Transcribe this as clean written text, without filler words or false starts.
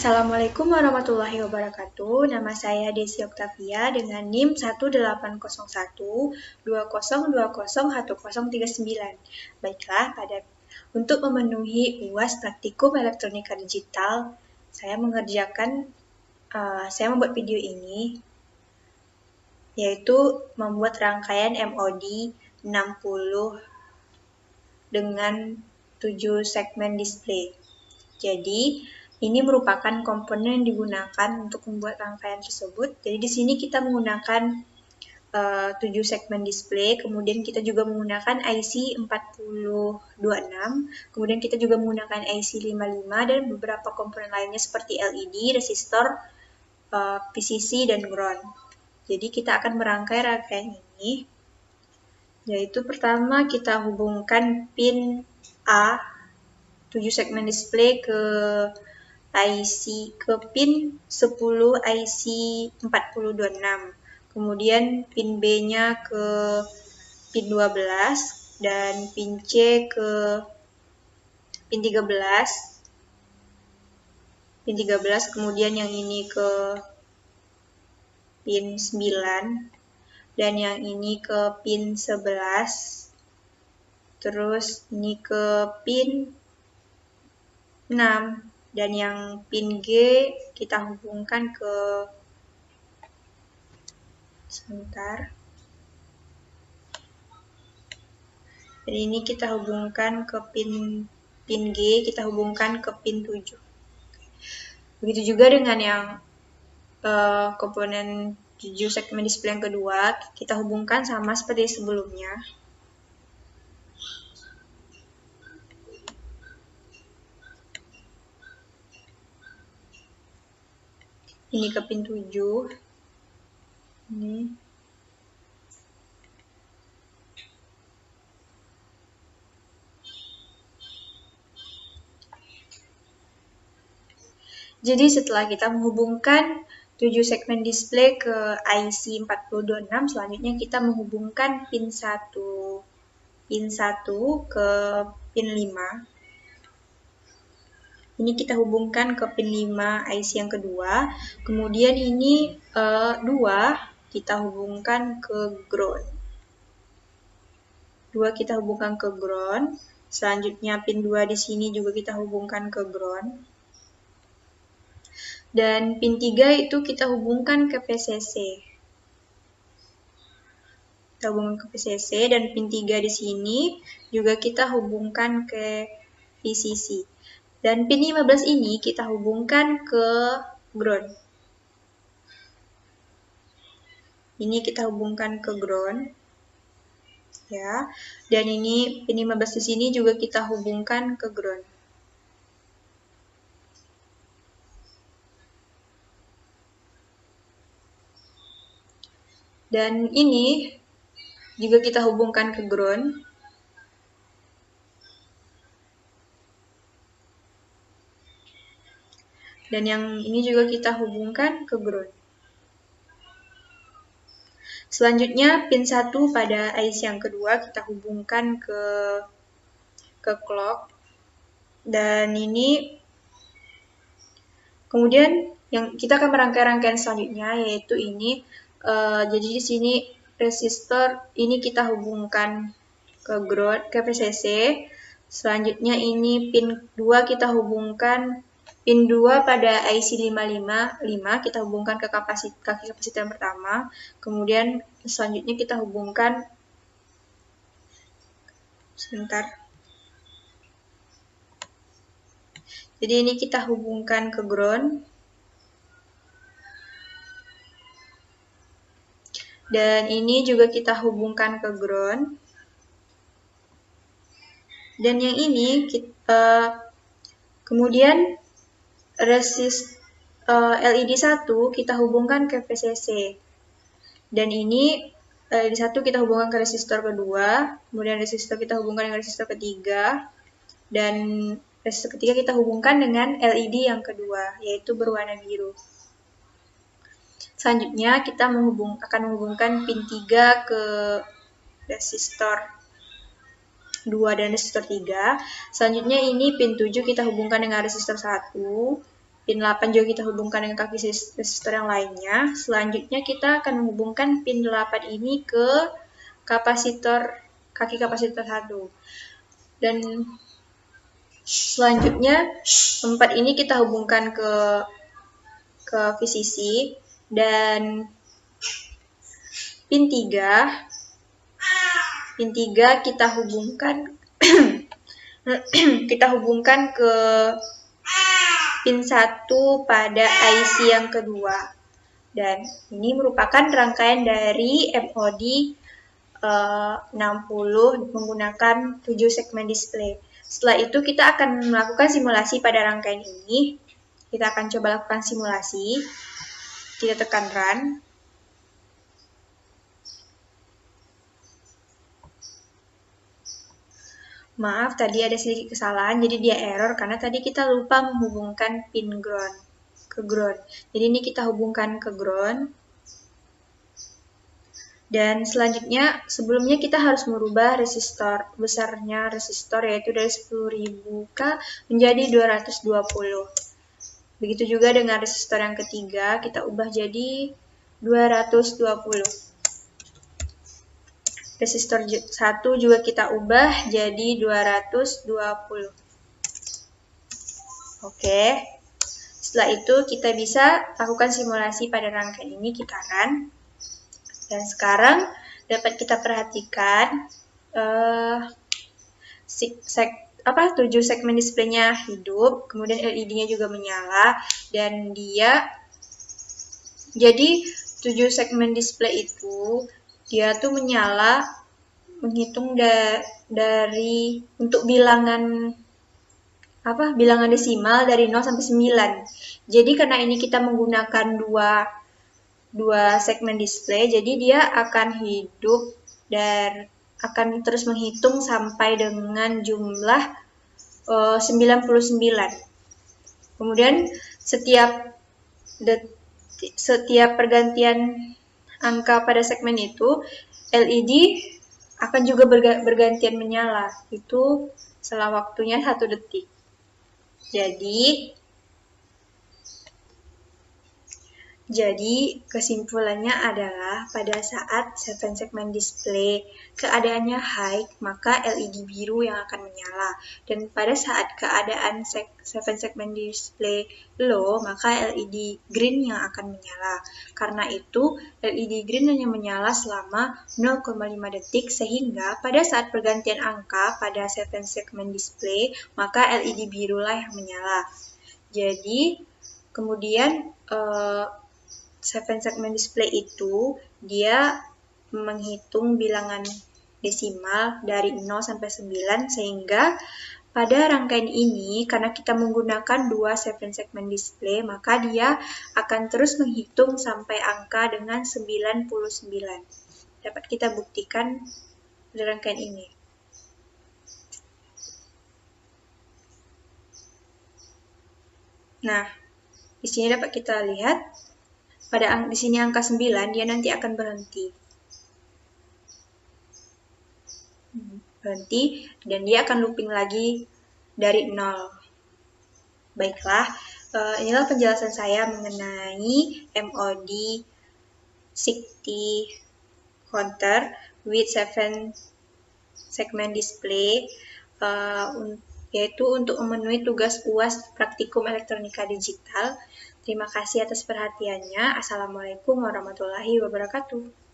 Assalamualaikum warahmatullahi wabarakatuh. Nama saya Desi Oktavia dengan NIM 180120201039. Baiklah, untuk memenuhi UAS Praktikum Elektronika Digital, saya membuat video ini, yaitu membuat rangkaian MOD 60 dengan 7 segmen display. Jadi, ini merupakan komponen yang digunakan untuk membuat rangkaian tersebut. Jadi di sini kita menggunakan 7 segmen display, kemudian kita juga menggunakan IC 4026, kemudian kita juga menggunakan IC 55 dan beberapa komponen lainnya seperti LED, resistor, PCC, dan ground. Jadi kita akan merangkai rangkaian ini, yaitu pertama kita hubungkan pin A 7 segmen display ke pin 10 IC 4026. Kemudian pin B-nya ke pin 12 dan pin C ke pin 13. Pin 13, kemudian yang ini ke pin 9 dan yang ini ke pin 11. Terus ini ke pin 6 dan yang pin G kita hubungkan ke Dan ini kita hubungkan ke pin G, kita hubungkan ke pin 7. Begitu juga dengan yang komponen 7 segmen display yang kedua, kita hubungkan sama seperti sebelumnya. Ini ke pin 7. Ini. Jadi setelah kita menghubungkan 7 segmen display ke IC 4026, selanjutnya kita menghubungkan pin 1 ke pin 5. Ini kita hubungkan ke pin 5 IC yang kedua. Kemudian ini 2 kita hubungkan ke ground. 2 kita hubungkan ke ground. Selanjutnya pin 2 di sini juga kita hubungkan ke ground. Dan pin 3 itu kita hubungkan ke PCC. Kita hubungkan ke PCC dan pin 3 di sini juga kita hubungkan ke VCC. Dan pin 15 ini kita hubungkan ke ground. Ini kita hubungkan ke ground. Ya. Dan ini pin 15 di sini juga kita hubungkan ke ground. Dan ini juga kita hubungkan ke ground. Dan yang ini juga kita hubungkan ke ground. Selanjutnya pin 1 pada IC yang kedua kita hubungkan ke clock. Dan ini kemudian yang kita akan merangkai rangkaian selanjutnya, yaitu ini. Jadi di sini resistor ini kita hubungkan ke ground, ke PCC. Selanjutnya ini pin 2 kita hubungkan pin 2 pada IC 555 kita hubungkan ke kaki kapasitor yang pertama. Kemudian selanjutnya kita hubungkan Jadi ini kita hubungkan ke ground. Dan ini juga kita hubungkan ke ground. Dan yang ini kemudian LED 1 kita hubungkan ke PCC. Dan ini LED 1 kita hubungkan ke resistor kedua, kemudian resistor kita hubungkan dengan resistor ketiga, dan resistor ketiga kita hubungkan dengan LED yang kedua, yaitu berwarna biru. Selanjutnya kita akan menghubungkan pin 3 ke resistor 2 dan resistor 3. Selanjutnya ini pin 7 kita hubungkan dengan resistor 1. pin 8 juga kita hubungkan dengan kaki resistor yang lainnya. Selanjutnya kita akan menghubungkan pin 8 ini ke kaki kapasitor 1. Dan selanjutnya 4 ini kita hubungkan ke VCC, dan pin 3 kita hubungkan ke pin 1 pada IC yang kedua. Dan ini merupakan rangkaian dari MOD 60 menggunakan 7 segmen display. Setelah itu kita akan melakukan simulasi pada rangkaian ini. Kita akan coba lakukan simulasi. Kita tekan run. Maaf, tadi ada sedikit kesalahan, jadi dia error karena tadi kita lupa menghubungkan pin ground ke ground. Jadi ini kita hubungkan ke ground. Dan selanjutnya, sebelumnya kita harus merubah besarnya resistor, yaitu dari 10.000K menjadi 220. Begitu juga dengan resistor yang ketiga, kita ubah jadi 220. Resistor 1 juga kita ubah jadi 220. Oke. Setelah itu kita bisa lakukan simulasi pada rangkaian ini, kita run. Dan sekarang dapat kita perhatikan 7 segmen displaynya hidup, kemudian LED-nya juga menyala, dan dia jadi 7 segmen display itu dia tuh menyala menghitung dari untuk bilangan desimal dari 0 sampai 9. Jadi karena ini kita menggunakan dua segmen display, jadi dia akan hidup dan akan terus menghitung sampai dengan jumlah 99. Kemudian setiap pergantian angka pada segmen itu, LED akan juga bergantian menyala. Itu setelah waktunya 1 detik. Jadi kesimpulannya adalah pada saat 7 segmen display keadaannya high, maka LED biru yang akan menyala. Dan pada saat keadaan 7 segmen display low, maka LED green yang akan menyala. Karena itu LED green hanya menyala selama 0,5 detik, sehingga pada saat pergantian angka pada 7 segmen display, maka LED birulah yang menyala. Jadi kemudian 7 segmen display itu dia menghitung bilangan desimal dari 0 sampai 9, sehingga pada rangkaian ini karena kita menggunakan 2 7 segmen display, maka dia akan terus menghitung sampai angka dengan 99. Dapat kita buktikan pada rangkaian ini. Nah, di sini dapat kita lihat di sini angka 9, dia nanti akan berhenti. Dan dia akan looping lagi dari 0. Baiklah, inilah penjelasan saya mengenai MOD 60 counter with 7 segment display, yaitu untuk memenuhi tugas UAS Praktikum Elektronika Digital. Terima kasih atas perhatiannya. Assalamualaikum warahmatullahi wabarakatuh.